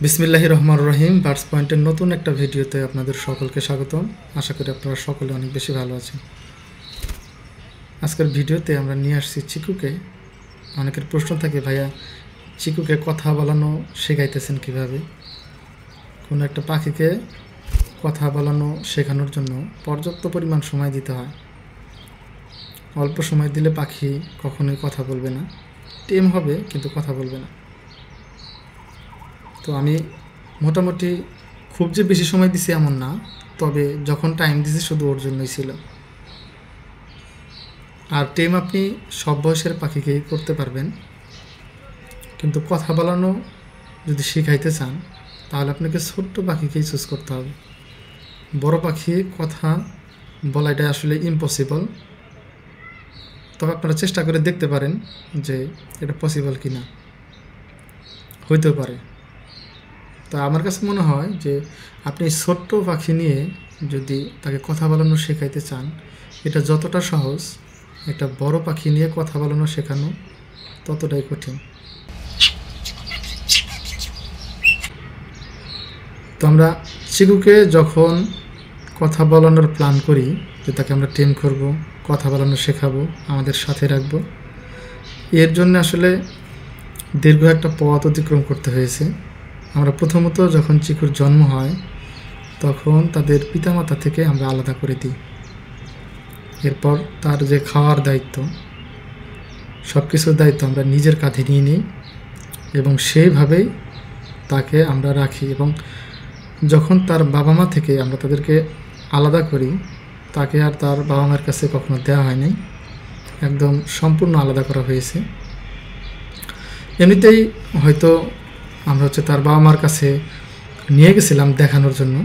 বিসমিল্লাহির রহমানির রহিম। বার্ডস পয়েন্টের নতুন একটা ভিডিওতে আপনাদের সকলকে স্বাগতম। আশা করি আপনারা সকলে অনেক বেশি ভালো আছেন। আজকের ভিডিওতে আমরা নিয়ে আসছি চিকুকে। অনেকের প্রশ্ন থাকে, ভাইয়া চিকুকে কথা বলানো শেখাইতেছেন কিভাবে? কোনো একটা পাখিকে কথা বলানো শেখানোর জন্য পর্যাপ্ত পরিমাণ সময় দিতে হয়। অল্প সময় দিলে পাখি কখনোই কথা বলবে না, টেম হবে কিন্তু কথা বলবে না। তো আমি মোটামুটি খুব যে বেশি সময় দিছি এমন না, তবে যখন টাইম দিছি শুধু ওর জন্যই ছিল। আর টেম আপনি সব বয়সের পাখিকেই করতে পারবেন, কিন্তু কথা বলানো যদি শিখাইতে চান তাহলে আপনাকে ছোট্ট পাখিকেই চুজ করতে হবে। বড় পাখি কথা বলাটা আসলে ইম্পসিবল। তবে আপনারা চেষ্টা করে দেখতে পারেন যে এটা পসিবল কি না, হইতেও পারে। তো আমার কাছে মনে হয় যে আপনি ছোট্ট পাখি নিয়ে যদি তাকে কথা বলানো শেখাইতে চান, এটা যতটা সহজ, একটা বড় পাখি নিয়ে কথা বলানো শেখানো ততটাই কঠিন। তো আমরা চিকুকে যখন কথা বলানোর প্ল্যান করি যে তাকে আমরা ট্রেন করব, কথা বলানো শেখাবো, আমাদের সাথে রাখবো, এর জন্য আসলে দীর্ঘ একটা পথ অতিক্রম করতে হয়েছে। আমরা প্রথমত যখন চিকুর জন্ম হয় তখন তাদের পিতামাতা থেকে আমরা আলাদা করে দিই। এরপর তার যে খাওয়ার দায়িত্ব, সব কিছুর দায়িত্ব আমরা নিজের কাঁধে নিয়ে নিই এবং সেইভাবেই তাকে আমরা রাখি। এবং যখন তার বাবা মা থেকে আমরা তাদেরকে আলাদা করি, তাকে আর তার বাবা মার কাছে কখনো দেওয়া হয়নি, একদম সম্পূর্ণ আলাদা করা হয়েছে। এমনিতেই হয়তো আমরা তার বাবা মার কাছে নিয়ে গেছিলাম দেখানোর জন্য,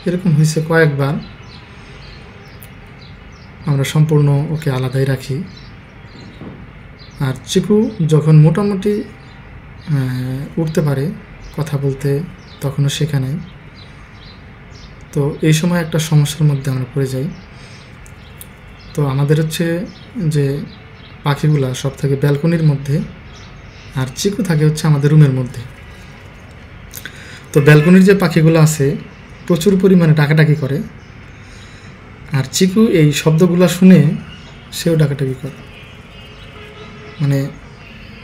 এরকম হয়েছে কয়েকবার। আমরা সম্পূর্ণ ওকে আলাদাই রাখি। আর চিকু যখন মোটামুটি উঠতে পারে, কথা বলতে তখনও শেখা নাই। তো এই সময় একটা সমস্যার মধ্যে আমরা পড়ে যাই। তো আমাদের যে পাখিগুলা সব থাকে ব্যালকনির মধ্যে, আর চিকু থাকে আমাদের রুমের মধ্যে। তো ব্যালকনির যে পাখিগুলো আছে প্রচুর পরিমাণে ডাকাডাকি করে, আর চিকু এই শব্দগুলো শুনে সেও ডাকাডাকি করে। মানে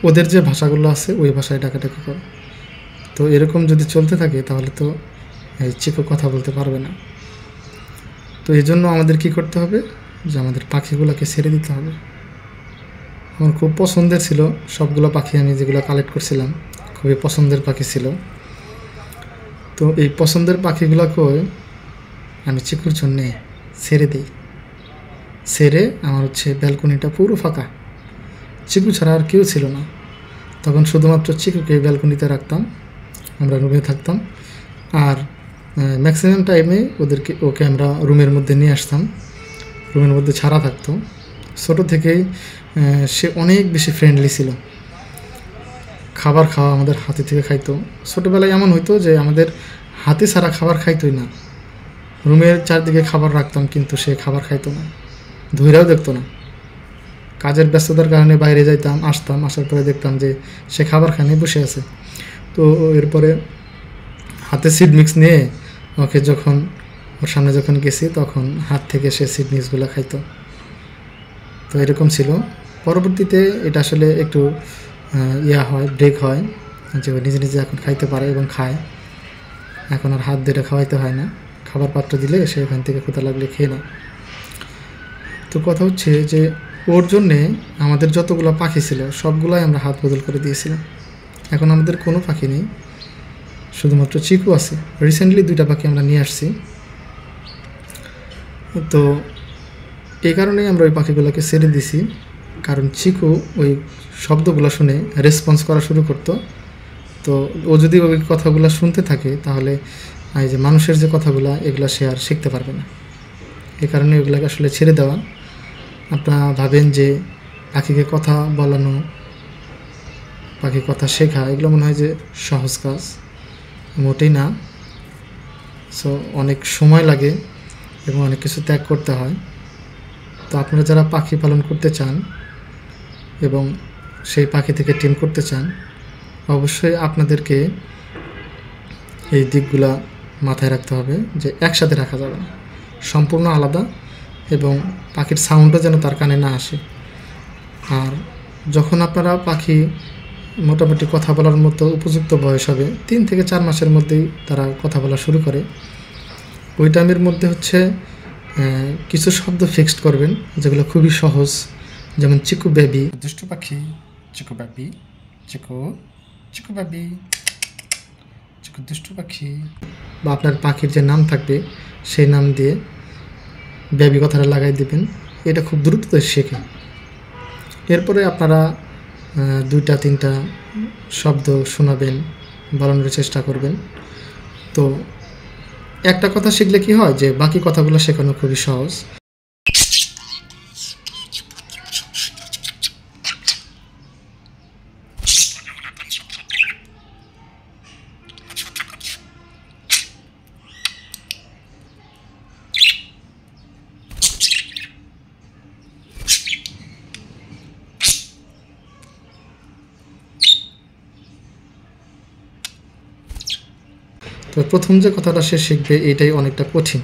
ওদের যে ভাষাগুলো আছে ওই ভাষায় ডাকাডাকি করে। তো এরকম যদি চলতে থাকে তাহলে তো এই চিকু কথা বলতে পারবে না। তো এই জন্য আমাদের কি করতে হবে, যে আমাদের পাখিগুলোকে ছেড়ে দিতে হবে। আমার খুব পছন্দের ছিল সবগুলো পাখি, আমি যেগুলো কালেক্ট করছিলাম খুবই পছন্দের পাখি ছিল। তো এই পছন্দের পাখিগুলোকে আমি চিকুর জন্যে ছেড়ে দিই। ছেড়ে আমার ব্যালকনিটা পুরো ফাঁকা, চিকু ছাড়া আর কেউ ছিল না। তখন শুধুমাত্র চিকুকে ব্যালকনিতে রাখতাম, আমরা রুমে থাকতাম। আর ম্যাক্সিমাম টাইমে ওকে আমরা রুমের মধ্যে নিয়ে আসতাম, রুমের মধ্যে ছাড়া থাকতো। ছোটো থেকেই সে অনেক বেশি ফ্রেন্ডলি ছিল। খাবার খাওয়া আমাদের হাতে থেকে খাইতো। ছোটোবেলায় এমন হইতো যে আমাদের হাতে ছাড়া খাবার খাইতোই না। রুমের চারদিকে খাবার রাখতাম কিন্তু সে খাবার খাইতো না, ধৈরাও দেখতো না। কাজের ব্যস্ততার কারণে বাইরে যাইতাম, আসতাম, আসার পরে দেখতাম যে সে খাবার খানে বসে আছে। তো এরপরে হাতে সিড মিক্স নিয়ে ওকে ওর সামনে যখন গেছি তখন হাত থেকে সে সিড মিক্সগুলো খাইতো। তো এরকম ছিল। পরবর্তীতে এটা আসলে একটু ব্রেক হয়, যে ও নিজে নিজে এখন খাইতে পারে এবং খায়। এখন আর হাত ধরে খাওয়াইতে হয় না, খাবার পাত্র দিলে সে এখান থেকে ক্ষুধা লাগলে খেয়ে নেয়। তো কথা যে ওর জন্যে আমাদের যতগুলো পাখি ছিল সবগুলোই আমরা হাত বদল করে দিয়েছিলাম। এখন আমাদের কোনো পাখি নেই, শুধুমাত্র চিকু আছে। রিসেন্টলি 2টা পাখি আমরা নিয়ে আসছি। তো এই কারণেই আমরা ওই পাখিগুলোকে ছেড়ে দিছি, কারণ চিকু ওই শব্দগুলো শুনে রেসপন্স করা শুরু করতো। তো ও যদি ওই কথাগুলো শুনতে থাকে তাহলে এই যে মানুষের যে কথাগুলো এগুলো সে আর শিখতে পারবে না। এই কারণে ওগুলোকে আসলে ছেড়ে দেওয়া। আপনারা ভাবেন যে পাখিকে কথা বলানো, পাখি কথা শেখা, এগুলো মনে হয় যে সহজ কাজ, মোটেই না। সো অনেক সময় লাগে এবং অনেক কিছু ত্যাগ করতে হয়। তো আপনারা যারা পাখি পালন করতে চান এবং সেই পাখি থেকে টিম করতে চান, অবশ্যই আপনাদেরকে এই দিকগুলা মাথায় রাখতে হবে যে একসাথে রাখা যাবে না, সম্পূর্ণ আলাদা, এবং পাখির সাউন্ডও যেন তার কানে না আসে। আর যখন আপনারা পাখি মোটামুটি কথা বলার মতো উপযুক্ত বয়স হবে, 3 থেকে 4 মাসের মধ্যেই তারা কথা বলা শুরু করে, ওই টাইমের মধ্যে হচ্ছে কিছু শব্দ ফিক্সড করবেন যেগুলো খুবই সহজ, যেমন চিকু বেবি, দুষ্টু পাখি, চিকু বেবি, চিকু চিকু বেবি, চিকু দুষ্টু পাখি, বা আপনার পাখির যে নাম থাকবে সেই নাম দিয়ে বেবি কথাটা লাগাই দেবেন। এটা খুব দ্রুত শেখে। এরপরে আপনারা 2-3টা শব্দ শোনাবেন, বলানোর চেষ্টা করবেন। তো একটা কথা শিখলে কি হয় যে বাকি কথাগুলো শেখানো খুবই সহজ। তো প্রথম যে কথাটা সে শিখবে এটাই অনেকটা কঠিন।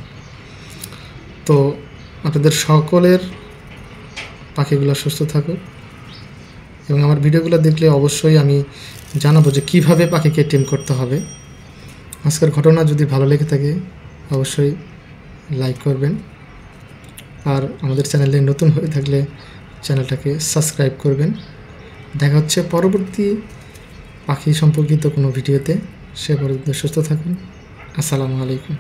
তো আপনাদের সকলের পাখিগুলো সুস্থ থাকুক, এবং আমার ভিডিওগুলো দেখলে অবশ্যই আমি জানাবো যে কীভাবে পাখিকে টেম করতে হবে। আজকের ঘটনা যদি ভালো লেগে থাকে অবশ্যই লাইক করবেন, আর আমাদের চ্যানেলে নতুন হয়ে থাকলে চ্যানেলটাকে সাবস্ক্রাইব করবেন। দেখা হচ্ছে পরবর্তী পাখি সম্পর্কিত কোনো ভিডিওতে। সে পর্যন্ত সুস্থ থাকুন। আসসালামু আলাইকুম।